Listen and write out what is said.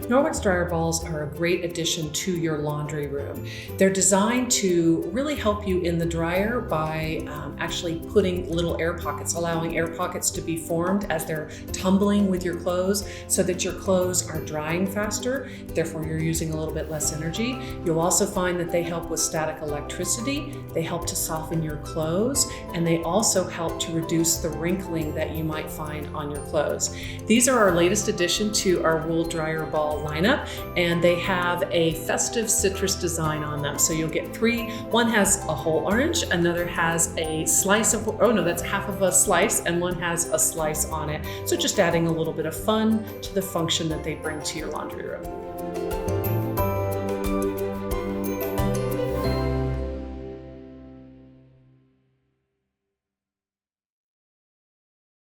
Norwex dryer balls are a great addition to your laundry room. They're designed to really help you in the dryer by actually putting little air pockets, allowing air pockets to be formed as they're tumbling with your clothes so that your clothes are drying faster, therefore you're using a little bit less energy. You'll also find that they help with static electricity, they help to soften your clothes, and they also help to reduce the wrinkling that you might find on your clothes. These are our latest addition to our wool dryer ball lineup, and they have a festive citrus design on them. So you'll get three. One has a whole orange, another has a slice of, oh no, that's half of a slice, and one has a slice on it. So just adding a little bit of fun to the function that they bring to your laundry room.